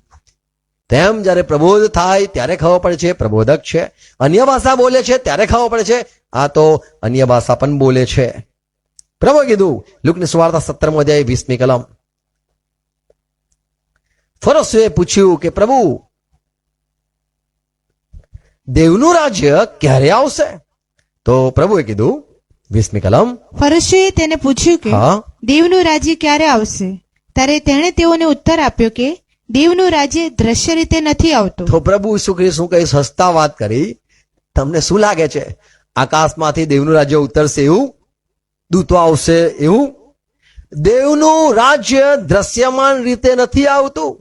S1: તેમ જ્યારે પ્રબોધ થાય ત્યારે ખબર પડે છે પ્રબોધક છે. અન્ય ભાષા બોલે છે ત્યારે ખબર પડે છે આ તો અન્ય ભાષા પણ બોલે છે. પ્રભુએ કીધું લુકની સુવાર્તા 17મો અધ્યાય 20મી કલમ. ફરીસીઓએ પૂછ્યું કે પ્રભુ દેવનું રાજ્ય ક્યારે આવશે? તો પ્રભુએ કીધું 20મી કલમ.
S2: ફરીસીઓએ તેને પૂછ્યું કે
S1: હા.
S2: દેવનું રાજ્ય ક્યારે આવશે? ત્યારે તેણે તેઓને ઉત્તર આપ્યો કે દેવનું રાજ્ય દ્રશ્ય રીતે નથી આવતું.
S1: તો પ્રભુ ઈસુ ખ્રિસ્ત શું કઈ સસ્તા વાત કરી? તમને શું લાગે છે આકાશમાંથી દેવનું રાજ્ય ઉતરશે એવું? દૂતો આવશે એવું? દેવનું રાજ્ય દ્રશ્યમાન રીતે નથી આવતું.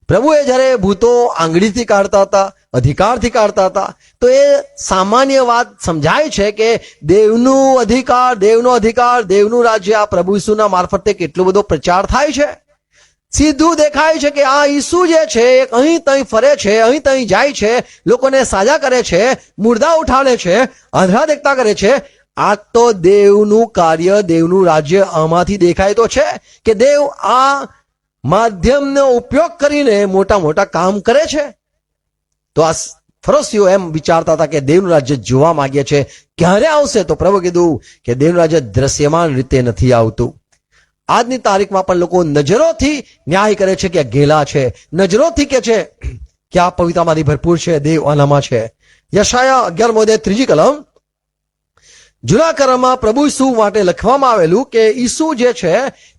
S1: પ્રભુએ જ્યારે ભૂતો આંગળીથી કાઢતા હતા, અધિકારથી કાઢતા હતા, તો એ સામાન્ય વાત સમજાય છે કે દેવનું અધિકાર, દેવનું રાજ્ય આ પ્રભુ ઈસુના મારફતે કેટલો બધો પ્રચાર થાય છે. સીધું દેખાય છે કે આ ઈસુ જે છે એક અહીં તહીં ફરે છે, અહીં તહીં જાય છે, લોકોને સાજા કરે છે, મુર્દા ઉઠાડે છે, આંધળા દેખતા કરે છે. આ તો દેવનું કાર્ય, દેવનું રાજ્ય આમાંથી દેખાય તો છે કે દેવ આ માધ્યમનો ઉપયોગ કરીને મોટા મોટા કામ કરે છે. તો આ ફરીસીઓ એમ વિચારતા હતા કે દેવનું રાજ્ય જોવા માંગે છે, ક્યારે આવશે? તો પ્રભુ કીધું કે દેવનું રાજ્ય દ્રશ્યમાન રીતે નથી આવતું. આજની તારીખમાં પણ લોકો નજરોથી ન્યાય કરે છે કે ગેલા છે, નજરોથી કે છે કે આ પવિત્રતામાંથી ભરપૂર છે, દેવ આનામાં છે. યશાયા 11મો અધ્યાય 3જી કલમ. જૂના કરારમાં પ્રભુ ઈસુ માટે લખવામાં આવેલું કે ઈસુ જે છે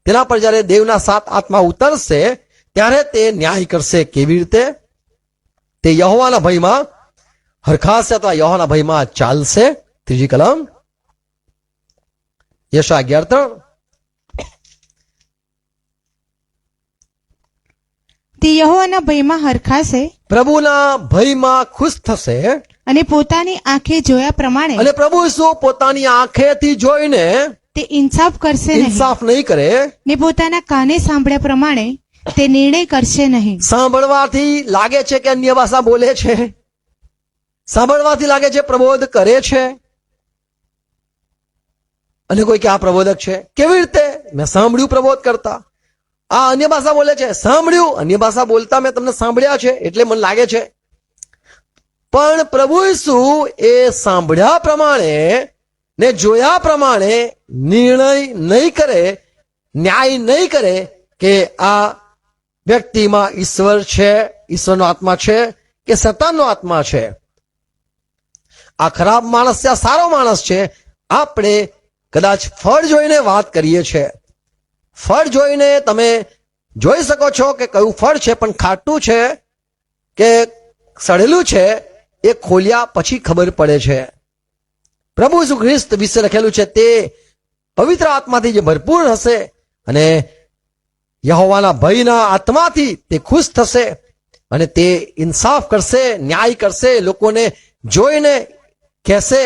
S1: તેના પર જ્યારે દેવના 7 આત્મા ઉતરશે ત્યારે તે ન્યાય કરશે. કેવી રીતે? તે યહોવાના ભયમાં હરખાશે અથવા યહોવાના ભયમાં ચાલશે. 3જી કલમ. યશાયા 11:3.
S2: તે યહોવાના ભયમાં હરખાશે,
S1: પ્રભુના ભયમાં ખુશ થશે.
S2: અને પોતાની આંખે જોયા પ્રમાણે
S1: અને પ્રભુ ઈસુ પોતાની આંખેથી જોઈને
S2: તે ઇન્સાફ કરશે નહીં,
S1: ઇન્સાફ નહીં કરે.
S2: ને પોતાના કાને સાંભળ્યા પ્રમાણે તે નિર્ણય કરશે નહીં.
S1: સાંભળવાથી લાગે છે કે અન્ય ભાષા બોલે છે, સાંભળવાથી લાગે છે પ્રબોધ કરે છે, અને કોઈ કે આ પ્રબોધક છે. કેવી રીતે? મેં સાંભળ્યું પ્રબોધ કરતા. આ અન્ય ભાષા બોલે છે, સાંભળ્યું. અન્ય ભાષા બોલતા મેં તમને સાંભળ્યા છે એટલે મને લાગે છે. પણ પ્રભુ ઈસુ એ સાંભળ્યા પ્રમાણે ને જોયા પ્રમાણે નિર્ણય નહીં કરે, ન્યાય નહીં કરે કે આ વ્યક્તિમાં ઈશ્વર છે, ઈશ્વરનો આત્મા છે કે શૈતાનનો આત્મા છે, આ ખરાબ માણસ છે, આ સારો માણસ છે. આપણે કદાચ ફળ જોઈને વાત કરીએ છીએ. ફળ જોઈને તમે જોઈ શકો છો કે કયું ફળ છે, પણ ખાટું છે કે સડેલું છે એ ખોલ્યા પછી ખબર પડે છે. પ્રભુ ઈસુ ખ્રિસ્ત વિશે લખેલું છે તે પવિત્ર આત્માથી જે ભરપૂર હશે અને યહોવાના ભયના આત્માથી તે ખુશ થશે અને તે ઇન્સાફ કરશે, ન્યાય કરશે, લોકોને જોઈને કહેશે.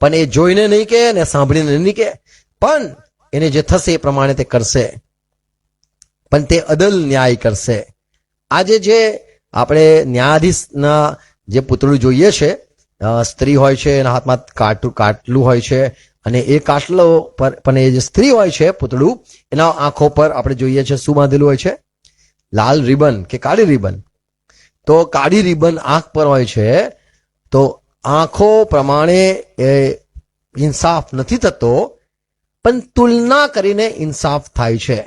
S1: પણ એ જોઈને નહીં કે ને સાંભળીને નહીં કે, પણ એને જે થશે એ પ્રમાણે તે કરશે. પણ તે અદલ ન્યાય કરશે. આજે જે આપણે ન્યાયાધીશના જે પૂતળું જોઈએ છે, સ્ત્રી હોય છે, એના હાથમાં કાટલું હોય છે, અને એ કાટલો પર પણ એ જે સ્ત્રી હોય છે પૂતળું, એના આંખો પર આપણે જોઈએ છે શું બાંધેલું હોય છે? લાલ રિબન કે કાળી રિબન. તો કાળી રિબન આંખ પર હોય છે. તો આંખો પ્રમાણે એ ઇન્સાફ નથી થતો, પણ તુલના કરીને ઇન્સાફ થાય છે.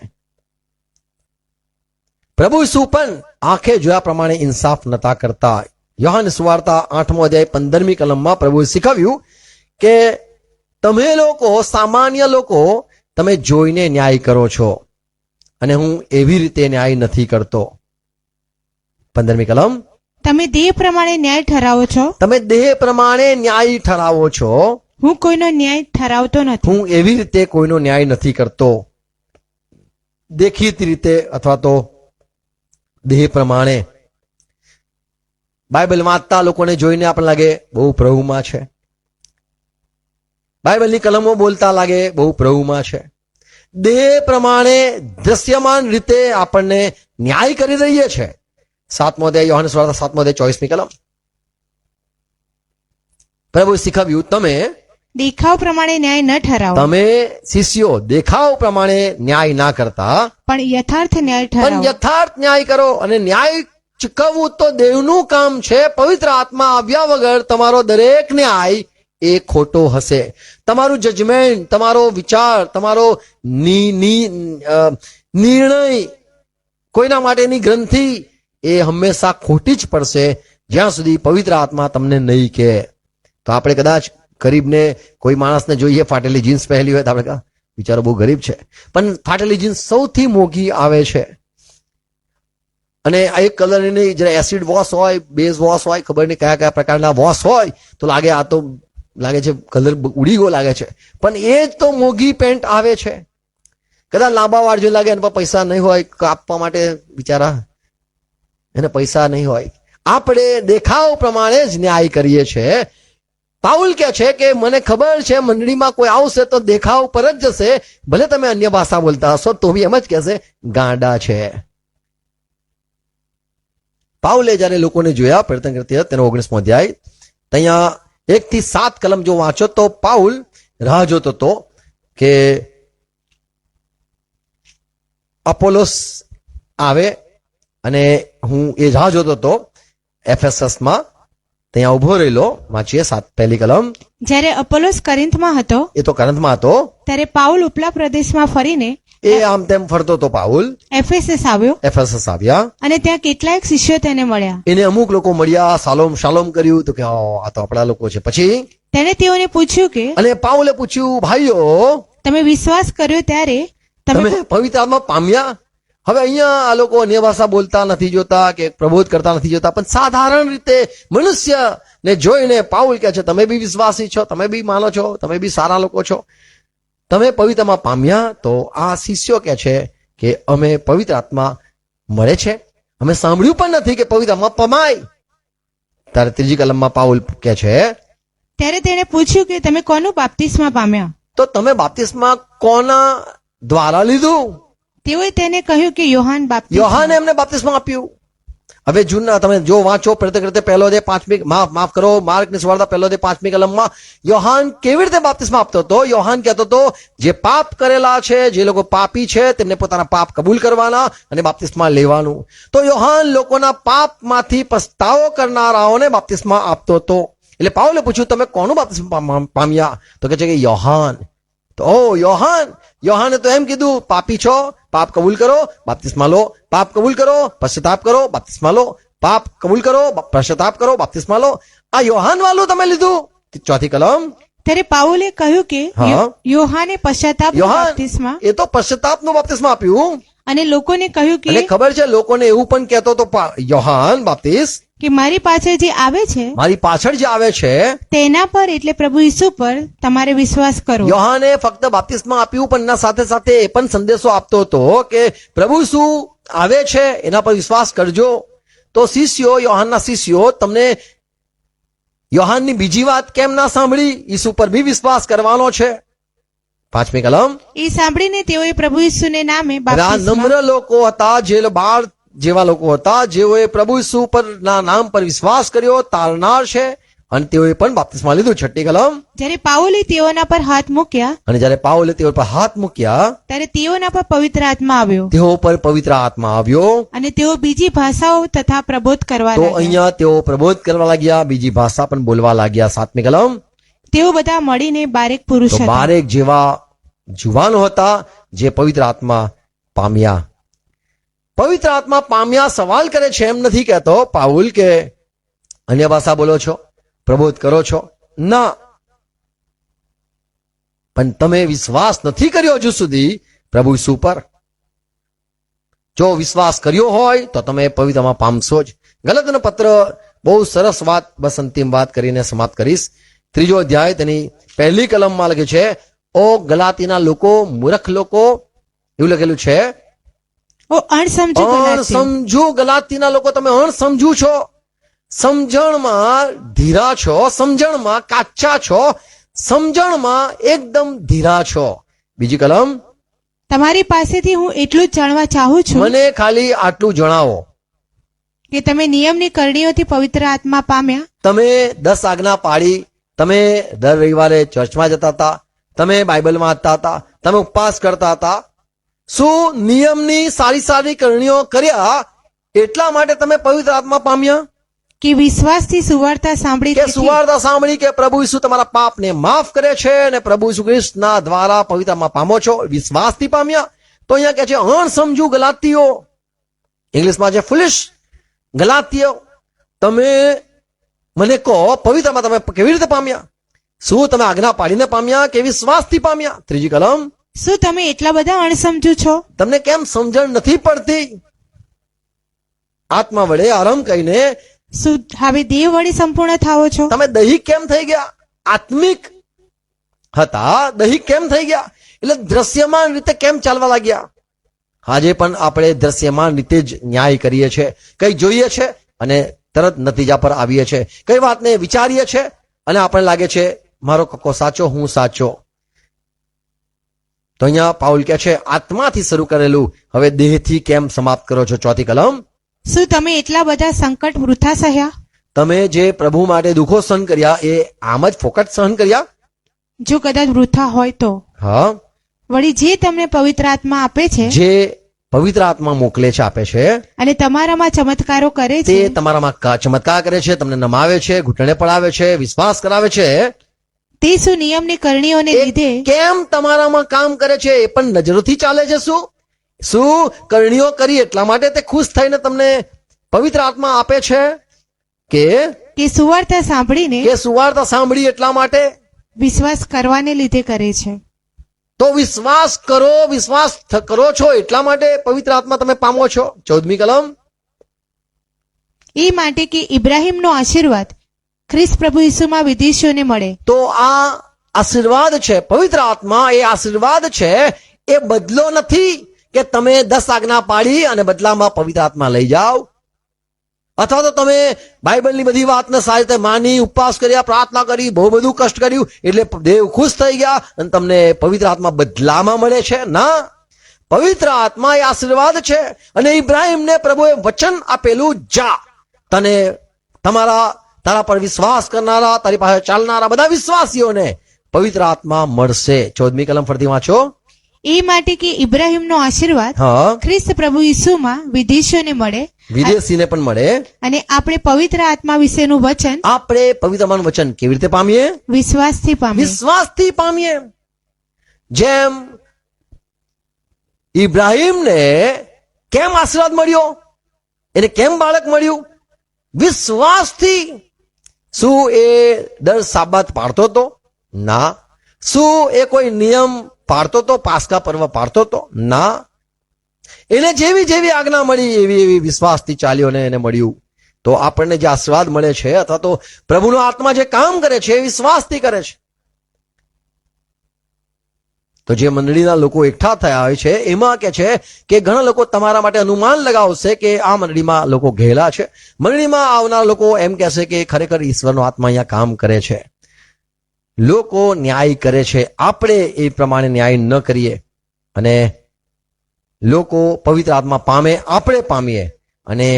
S1: પ્રભુ ઈસુ પણ આંખે જોયા પ્રમાણે ઇન્સાફ નતા કરતા. યોહાન સુવાર્તા 8મો અધ્યાય 15મી કલમમાં પ્રભુએ શીખવ્યું કે તમે લોકો, સામાન્ય લોકો, તમે જોઈને ન્યાય કરો છો અને હું એવી રીતે ન્યાય નથી કરતો. 15મી કલમ.
S2: તમે દેહ પ્રમાણે ન્યાય ઠરાવો છો,
S1: તમે દેહ પ્રમાણે ન્યાય ઠરાવો છો,
S2: હું કોઈનો ન્યાય ઠરાવતો નથી.
S1: હું એવી રીતે કોઈનો ન્યાય નથી કરતો. દેખીતી રીતે અથવા તો દેહ પ્રમાણે. બાઇબલ વાંચતા લોકોને જોઈને આપણને લાગે બહુ પ્રભુમાં છે, બાઇબલની કલમો બોલતા લાગે બહુ પ્રભુમાં છે. દેહ પ્રમાણે દ્રશ્યમાન રીતે આપણને ન્યાય કરી રહીએ છે. 7મો અધ્યાય યોહાન સુવાર્તા 7મો અધ્યાય 24મી કલમ. પ્રભુ શીખવ્યું તમે
S2: દેખાવ પ્રમાણે ન્યાય ન ઠરાવો,
S1: તમે શિષ્યો દેખાવ પ્રમાણે ન્યાય ના કરતા,
S2: પણ યથાર્થ ન્યાય
S1: પણ
S2: ઠરાવો.
S1: યથાર્થ ન્યાય કરો. અને ન્યાય ચૂકવવું તો દેવનું કામ છે. પવિત્ર આત્મા આવ્યા વગર તમારો દરેક ન્યાય એ ખોટો હશે. તમારું જજમેન્ટ, તમારો વિચાર, તમારો નિર્ણય, કોઈના માટેની ગ્રંથિ એ હંમેશા ખોટી જ પડશે જ્યાં સુધી પવિત્ર આત્મા તમને નહીં કહે. તો આપણે કદાચ ગરીબને, કોઈ માણસને જોઈએ ફાટેલી જીન્સ પહેલી હોય તો આપણે કહા બિચારો બહુ ગરીબ છે, પણ ફાટેલી જીન્સ સૌથી મોંઘી આવે છે. અને આ એક કલર એની જરા એસિડ વોશ હોય, બેઝ વોશ હોય, ખબર નહીં કયા કયા પ્રકારના વોશ હોય તો લાગે આ તો લાગે છે કલર ઉડી ગયો લાગે છે, પણ એ જ તો મોંઘી પેન્ટ આવે છે. કદાચ લાંબા વાળ જો લાગે એના પર પૈસા નહીં હોય કાપવા માટે, બિચારા એને પૈસા નહીં હોય. આપણે દેખાવ પ્રમાણે જ ન્યાય કરીએ છીએ. પાઉલ કહે છે કે મને ખબર છે મંડળીમાં કોઈ આવશે તો દેખાવ પર જ જશે, ભલે તમે અન્ય ભાષા બોલતા હશો તો બી એમ જ કહેશે ગાંડા છે. પાઉલે જયારે લોકોને જોયા પ્રયત્ન કરતી તેનો 19મો અધ્યાય ત્યાં 1 થી 7 કલમ જો વાંચો તો પાઉલ રાહ જોતો હતો કે અપોલોસ આવે, અને હું એ રાહ જોતો હતો એફેસસમાં. ત્યાં ઉભો રહેલો. વાંચીએ 1 કલમ.
S2: જ્યારે અપોલોસ કરિન્થમાં હતો
S1: એ તો કરંથમાં હતો.
S2: ત્યારે પાઉલ ઉપલા પ્રદેશમાં ફરીને
S1: એ આમ તેમ ફરતો હતો. પાઉલ
S2: એફેસસ આવ્યો
S1: એફેસસ આવ્યા
S2: અને ત્યાં કેટલાક શિષ્યો તેને મળ્યા.
S1: એને અમુક લોકો મળ્યા, શાલોમ કર્યું તો કે આ તો આપણા લોકો છે. પછી
S2: તેણે તેઓને પૂછ્યું કે
S1: અને પાઉલે પૂછ્યું, ભાઈઓ
S2: તમે વિશ્વાસ કર્યો ત્યારે
S1: તમે
S2: તમે
S1: પવિત્ર આત્મા પામ્યા? હવે અહીંયા આ લોકો અન્ય ભાષા બોલતા નથી જોતા કે પ્રબોધ કરતા નથી જોતા, પણ સાધારણ રીતે મનુષ્યને જોઈને પાઉલ કહે છે તમે બી વિશ્વાસી છો, તમે બી માનો છો, તમે બી સારા લોકો છો, તમે પવિત્ર આત્મા પામ્યા? તો આ શિષ્યો કહે છે કે અમે પવિત્ર આત્મા મળે છે, અમે સાંભળ્યું પણ નથી કે પવિત્ર આત્મા પમાય. ત્યારે 3 કલમમાં પાઉલ કહે છે
S2: ત્યારે તેણે પૂછ્યું કે તમે કોનું બાપ્તિસ્મા પામ્યા?
S1: તો તમે બાપ્તિસ્મા કોના દ્વારા લીધું?
S2: તેઓએ તેને કહ્યું કે યોહાન બાપ્તિસ્મા.
S1: યોહાને એમને બાપ્તિસ્મા આપ્યું. હવે જૂના તમે જો વાંચો પ્રયત્ન કરતે પહેલો દે 5મી માફ કરો માર્કની સુવાર્તા પહેલો દે 5મી કલમમાં યોહાન કેવી રીતે બાપ્તિસ્મા આપતો હતો? યોહાન કહેતો હતો જે પાપ કરેલા છે, જે લોકો પાપી છે તેમને પોતાના પાપ કબૂલ કરવાના અને બાપ્તિસ્મા લેવાનું. તો યોહાન લોકોના પાપમાંથી પસ્તાવો કરનારાઓને બાપ્તિસ્મા આપતો હતો. એટલે પાઉલે પૂછ્યું તમે કોનું બાપ્તિસ્મા પામ્યા? તો કહે છે કે યોહાન. તો યોહાને તો એમ કીધું પાપી છો, પાપ કબૂલ કરો, બાપ્તિસ્મા લો, પાપ કબૂલ કરો, પશ્ચાતાપ કરો, બાપ્તિસ્મા લો, પાપ કબૂલ કરો, પશ્ચાતાપ કરો, બાપ્તિસ્મા લો. આ યોહાન વાળું તમે લીધું. 4 કલમ.
S2: ત્યારે પાઉલે કહ્યું કે
S1: હા.
S2: યોહાને પશ્ચાતાપ
S1: યોહાન
S2: બાપ્તિસ્મા
S1: એ તો પશ્ચાતાપનું બાપ્તિસ્મા આપ્યું.
S2: અને લોકોને કહ્યું
S1: અને
S2: કે
S1: ખબર છે લોકોને એવું પણ કહેતો હતો યોહાન બાપ્તિસ્ત
S2: મારી પાછળ જે આવે છે
S1: મારી પાછળ જે આવે છે
S2: તેના પર એટલે પ્રભુ ઈસુ પર તમારે વિશ્વાસ કરો.
S1: યોહાને ફક્ત બાપ્તિસ્મા આપ્યું પણ એના સાથે સાથે એ પણ સંદેશો આપતો હતો કે પ્રભુ શું આવે છે એના પર વિશ્વાસ કરજો. તો શિષ્યો, યોહાનના શિષ્યો, તમને યોહાનની બીજી વાત કેમ ના સાંભળી? ઈસુ પર બી વિશ્વાસ કરવાનો છે. 5મી કલમ.
S2: એ સાંભળીને તેઓએ પ્રભુ ઈસુને નામે
S1: આ
S2: બાપ્તિસ્મા
S1: નમ્ર લોકો હતા, જે 12 જેવા લોકો હતા જેઓએ પ્રભુ ઈસુ પર ના નામ પર વિશ્વાસ કર્યો, તારનાર છે, અને તેઓએ પણ બાપ્તિસ્મા લીધું. 6મી કલમ.
S2: જ્યારે પાઉલે તેઓના પર હાથ મૂક્યા
S1: અને જ્યારે પાઉલે તેઓ પર હાથ મૂક્યા
S2: ત્યારે તેઓના પર પવિત્ર આત્મા આવ્યો
S1: તેઓ પર પવિત્ર આત્મા આવ્યો.
S2: અને તેઓ બીજી ભાષાઓ તથા પ્રબોધ કરવા
S1: તો
S2: લાગ્યા.
S1: અહીંયા તેઓ પ્રબોધ કરવા લાગ્યા, બીજી ભાષા પણ બોલવા લાગ્યા. 7મી કલમ.
S2: તેઓ બધા મળીને 12 પુરુષ
S1: તો
S2: હતા.
S1: 12 જેવા જુવાનો હતા જે પવિત્ર આત્મા પામ્યા. પવિત્ર આત્મા પામ્યા સવાલ કરે છે, એમ નથી કહેતો પાઉલ કે અન્ય ભાષા બોલો છો, પ્રબોધ કરો છો, ના, પણ તમે વિશ્વાસ નથી કર્યો હજુ સુધી પ્રભુ ઈસુ પર. જો વિશ્વાસ કર્યો હોય તો તમે પવિત્રમાં પામશો જ. ગલાતીનો પત્ર બહુ સરસ વાત, બસ અંતિમ વાત કરીને સમાપ્ત કરીશ. 3 અધ્યાય તેની 1 કલમમાં લખે છે ઓ ગલાતીના લોકો, મૂર્ખ લોકો, એવું લખેલું છે.
S2: ઓ અણસમજુ ગલાતી,
S1: અણસમજુ ગલાતીના લોકો, તમે અણસમજુ છો, સમજણમાં ધીરા છો, સમજણમાં કાચા છો, સમજણમાં એકદમ ધીરા છો. 2 કલમ.
S2: તમારી પાસેથી હું એટલું જ જાણવા ચાહું છું
S1: મને ખાલી આટલું જણાવો
S2: કે તમે નિયમની કરણીઓથી પવિત્ર આત્મા પામ્યા.
S1: તમે 10 આજ્ઞા પાડી, તમે દર રવિવારે ચર્ચમાં જતા હતા, તમે બાઇબલ વાંચતા હતા, તમે ઉપવાસ કરતા હતા, શું નિયમની સારી કરણીઓ કર્યા એટલા માટે તમે પવિત્ર આત્મા પામ્યા
S2: કે વિશ્વાસથી સુવાર્તા સાંભળી
S1: કે
S2: તેથી
S1: સુવાર્તા સાંભળી કે પ્રભુ ઈસુ તમારા પાપને માફ કરે છે અને પ્રભુ ઈસુ ખ્રિસ્તના દ્વારા પવિત્ર આત્મા પામો છો, વિશ્વાસથી પામ્યા. તો અહીંયા કે છે અણસમજુ ગલાતીઓ, ઇંગ્લિશમાં છે ફુલિશ ગલાતીઓ, તમે મને કહો પવિત્ર આત્મા તમે કેવી રીતે પામ્યા? શું તમે આજ્ઞા પાડીને પામ્યા કે વિશ્વાસથી પામ્યા? ત્રીજી કલમ,
S2: શું તમે એટલા બધા અણસમજુ છો?
S1: તમને કેમ સમજણ નથી પડતી? આત્મા વડે આરંભ કહીને
S2: શું હવે દેહ વડે સંપૂર્ણ થાઓ છો?
S1: તમે દૈહિક કેમ થઈ ગયા? આત્મિક હતા, દૈહિક કેમ થઈ ગયા? એટલે દ્રશ્યમાન રીતે કેમ ચાલવા લાગ્યા? આજે પણ આપણે દ્રશ્યમાન રીતે જ ન્યાય કરીએ છીએ, કઈ જોઈએ છે અને તરત નતીજા પર આવીએ છીએ, કઈ વાતને વિચારીએ છીએ અને આપણને લાગે છે મારો કક્કો સાચો, હું સાચો. તો અહીંયા પાઉલ કહે છે આત્માથી શરૂ કરેલું હવે દેહથી કેમ સમાપ્ત કરો છો? ચોથી કલમ,
S2: શું તમે એટલા બધા સંકટ વૃથા સહ્યા?
S1: તમે જે પ્રભુ માટે દુઃખો સહન કર્યા એ આમ જ ફોકટ સહન કર્યા?
S2: જો કદાચ વૃથા હોય તો
S1: હા,
S2: વળી જે તમને પવિત્ર આત્મા આપે છે
S1: જે પવિત્ર આત્મા મોકલે છે, આપે છે,
S2: અને તમારામાં ચમત્કારો કરે
S1: તે
S2: છે,
S1: તમારામાં ચમત્કાર કરે છે, તમને નમાવે છે, ઘૂંટણે પડાવે છે, વિશ્વાસ કરાવે છે.
S2: તે શું નિયમની કરણીઓને
S1: એ
S2: લીધે
S1: કેમ તમારામાં કામ કરે છે એ પણ નજરોથી ચાલે છે. શું કરણીઓ કરી એટલા માટે તે ખુશ થઈને તમને પવિત્ર આત્મા આપે છે
S2: કે સુવાર્તા સાંભળીને
S1: કે સુવાર્તા સાંભળી એટલા માટે?
S2: વિશ્વાસ કરવાને લીધે કરે છે.
S1: તો વિશ્વાસ કરો છો એટલા માટે પવિત્ર આત્મા તમે પામો છો. 14મી કલમ,
S2: એ માટે કે ઇબ્રાહિમનો આશીર્વાદ ખ્રિસ્ત પ્રભુ ઈસુમાં વિદેશીઓને મળે.
S1: તો આ આશીર્વાદ છે, પવિત્ર આત્મા એ આશીર્વાદ છે, એ બદલો નથી કે તમે 10 આજ્ઞા પાડી અને બદલામાં પવિત્ર આત્મા લઈ જાઓ, અથવા તો તમે બાઇબલની બધી વાતને સારી રીતે માની, ઉપવાસ કર્યા, પ્રાર્થના કરી, બહુ બધું કષ્ટ કર્યું એટલે દેવ ખુશ થઈ ગયા અને તમને પવિત્ર આત્મા બદલામાં મળે છે. ના, પવિત્ર આત્મા એ આશીર્વાદ છે. અને ઇબ્રાહિમને પ્રભુએ વચન આપેલું, જા, તને તારા પર વિશ્વાસ કરનારા, તારી પાસે ચાલનારા બધા વિશ્વાસીઓને પવિત્ર આત્મા મળશે. 14મી કલમ ફરતી વાંચો.
S2: એ માટે કે ઇબ્રાહિમનો આશીર્વાદ
S1: હા,
S2: ખ્રિસ્ત પ્રભુ ઈસુમાં વિદેશીઓને મળે,
S1: વિદેશીને પણ મળે.
S2: અને આપણે પવિત્ર આત્મા વિશેનું વચન
S1: આપણે પવિત્રમાનું વચન કેવી રીતે પામીએ?
S2: વિશ્વાસથી પામીએ.
S1: વિશ્વાસથી પામીએ. જેમ ઇબ્રાહિમને કેમ આશીર્વાદ મળ્યો, એને કેમ બાળક મળ્યું? વિશ્વાસથી. શું એ દર સાબત પાડતો હતો? ના. શું એ કોઈ નિયમ પાડતો હતો, પાસ્કા પર્વ પાડતો હતો? ના. એને જેવી જેવી આજ્ઞા મળી એવી એવી વિશ્વાસથી ચાલ્યો ને એને મળ્યું. તો આપણને જે આશીર્વાદ મળે છે અથવા તો પ્રભુનો આત્મા જે કામ કરે છે એ વિશ્વાસથી કરે છે. તો જે મંડળીના લોકો એકઠા થયા હોય છે એમાં કે છે કે ઘણા લોકો તમારા માટે અનુમાન લગાવશે કે આ મંડળીમાં લોકો ઘેલા છે, મંડળીમાં આવનાર લોકો એમ કહેશે કે ખરેખર ઈશ્વરનો આત્મા અહીંયા કામ કરે છે, લોકો ન્યાય કરે છે, આપણે એ પ્રમાણે ન્યાય ન કરીએ અને લોકો પવિત્ર આત્મા પામે, આપણે પામીએ. અને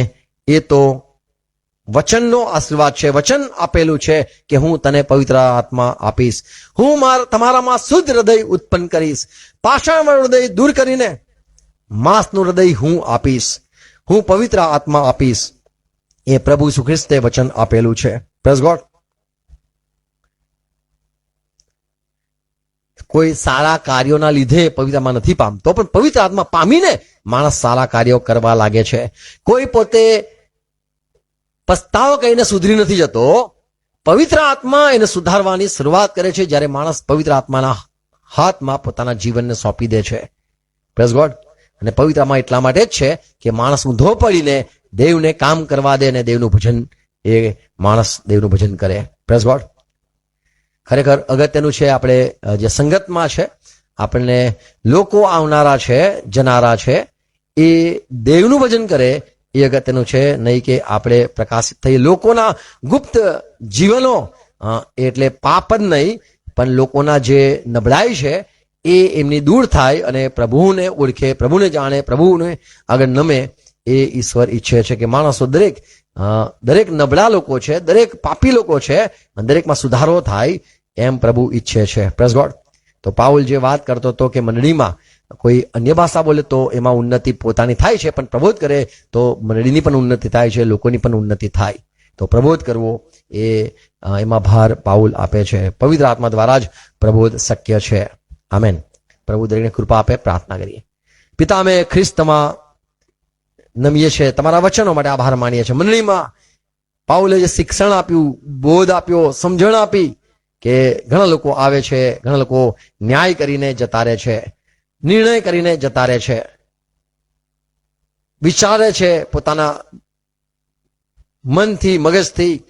S1: એ તો વચનનો આશીર્વાદ છે. વચન આપેલું છે કે હું તને પવિત્ર આત્મા આપીશ, હું તમારામાં શુદ્ધ હૃદય ઉત્પન્ન કરીશ, પાષાણવાળું હૃદય દૂર કરીને માંસનું હૃદય હું આપીશ, હું પવિત્ર આત્મા આપીશ. એ પ્રભુ ઈસુ ખ્રિસ્તે વચન આપેલું છે. Praise God. કોઈ સારા કાર્યોના લીધે પવિત્ર આત્મા નથી પામતો, પણ પવિત્ર આત્મા પામીને માણસ સારા કાર્યો કરવા લાગે છે. કોઈ પોતે પસ્તાવો કહીને સુધરી નથી જતો, પવિત્ર આત્મા એને સુધારવાની શરૂઆત કરે છે જ્યારે માણસ પવિત્ર આત્માના હાથમાં પોતાના જીવનને સોંપી દે છે. Praise God. અને પવિત્ર આત્મા એટલા માટે જ છે કે માણસ ઊંધો પડીને દેવને કામ કરવા દે અને દેવનું ભજન, એ માણસ દેવનું ભજન કરે. Praise God. ખરેખર અગત્યનું છે આપણે જે સંગતમાં છે, આપણને લોકો આવનારા છે, જનારા છે, એ દેવનું ભજન કરે એ અગત્યનું છે, નહીં કે આપણે પ્રકાશિત થઈએ. લોકોના ગુપ્ત જીવનો, એટલે પાપ જ નહીં પણ લોકોના જે નબળાઈ છે એ એમની દૂર થાય અને પ્રભુને ઓળખે, પ્રભુને જાણે, પ્રભુને આગળ નમે. એ ઈશ્વર ઈચ્છે છે કે માણસો દરેક નબળા લોકો છે, દરેક પાપી લોકો છે, દરેકમાં સુધારો થાય એમ પ્રભુ ઈચ્છે છે. Praise God. તો પાઉલ જે વાત કરતો હતો કે મંડળીમાં કોઈ અન્ય ભાષા બોલે તો એમાં ઉન્નતિ પોતાની થાય છે, પણ પ્રબોધ કરે તો મંડળીની પણ ઉન્નતિ થાય છે, લોકોની પણ ઉન્નતિ થાય. તો પ્રબોધ કરવો એમાં ભાર પાઉલ આપે છે. પવિત્ર આત્મા દ્વારા જ પ્રબોધ શક્ય છે. આમેન. પ્રભુ દરેકને કૃપા આપે. પ્રાર્થના કરીએ. પિતા, અમે ખ્રિસ્તમાં નમીએ છીએ, તમારા વચનો માટે આભાર માનીએ છીએ. મંડળીમાં પાઉલે જે શિક્ષણ આપ્યું, બોધ આપ્યો, સમજણ આપી કે ઘણા લોકો આવે છે, ઘણા લોકો ન્યાય કરીને જતા રહે છે, નિર્ણય કરીને જતા રહે છે, વિચારે છે પોતાના મનથી, મગજથી,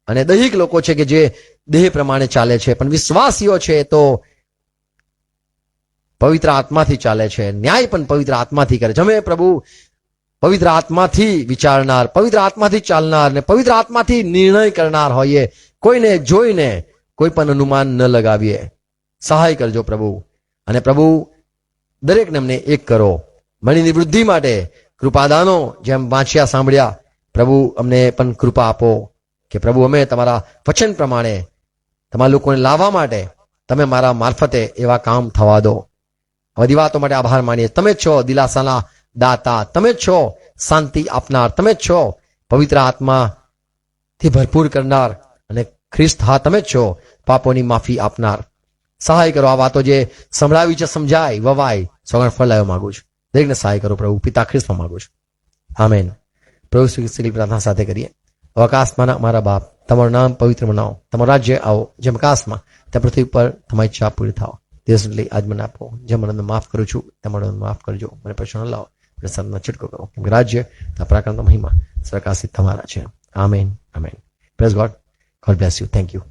S1: અને દૈહિક લોકો છે કે જે દેહ પ્રમાણે ચાલે છે, પણ વિશ્વાસીઓ છે તો પવિત્ર આત્માથી ચાલે છે. ન્યાય પણ પવિત્ર આત્માથી કરે છે. અમે પ્રભુ પવિત્ર આત્માથી વિચારનાર, પવિત્ર આત્માથી ચાલનાર ને પવિત્ર આત્માથી નિર્ણય કરનાર હોઈએ. કોઈને જોઈને કોઈ પણ અનુમાન ન લગાવીએ. સહાય કરજો પ્રભુ. અને પ્રભુ દરેકને અમને એક કરો. મણીની વૃદ્ધિ માટે કૃપાદાનો જેમ વાંચ્યા સાંભળ્યા, પ્રભુ અમને પણ કૃપા આપો કે પ્રભુ અમે તમારા વચન પ્રમાણે તમારા લોકોને લાવવા માટે તમે મારા મારફતે એવા કામ થવા દો. બધી વાતો માટે આભાર માનીએ. તમે જ છો દિલાસાના દાતા, તમે જ છો શાંતિ આપનાર, તમે જ છો પવિત્ર આત્માથી ભરપૂર કરનાર, અને ખ્રિસ્ત હા તમે જ છો પાપોની માફી આપનાર. સહાય કરો. આ વાતો જે સંભળાવી છે સમજાય, વવાય, સોગંદ ફળ માંગુ છું. દરેકને સહાય કરો પ્રભુ. પિતા ખ્રિસ્તમાં માંગુ છું. આમેન. પ્રભુ શ્રી પ્રાર્થના સાથે કરીએ. અવકાશમાં મારા બાપ, તમારું નામ પવિત્ર બનાવો, તમારું રાજ્ય આવો, જેમ આકાશમાં ત્યાં પૃથ્વી પર તમારી ઈચ્છા પૂરી થાવ. દિવસ લઈ આજ મને આપો. જેમ મને માફ કરું છું તેમ મને માફ કરજો. મને પ્રશ્ન લાવો, મને સત્યનો છિટકો કરો. કેમ કે રાજ્ય, પરાક્રમ, મહિમા સરકાશી તમારા છે. Amen. Amen. Praise God. God bless you. Thank you.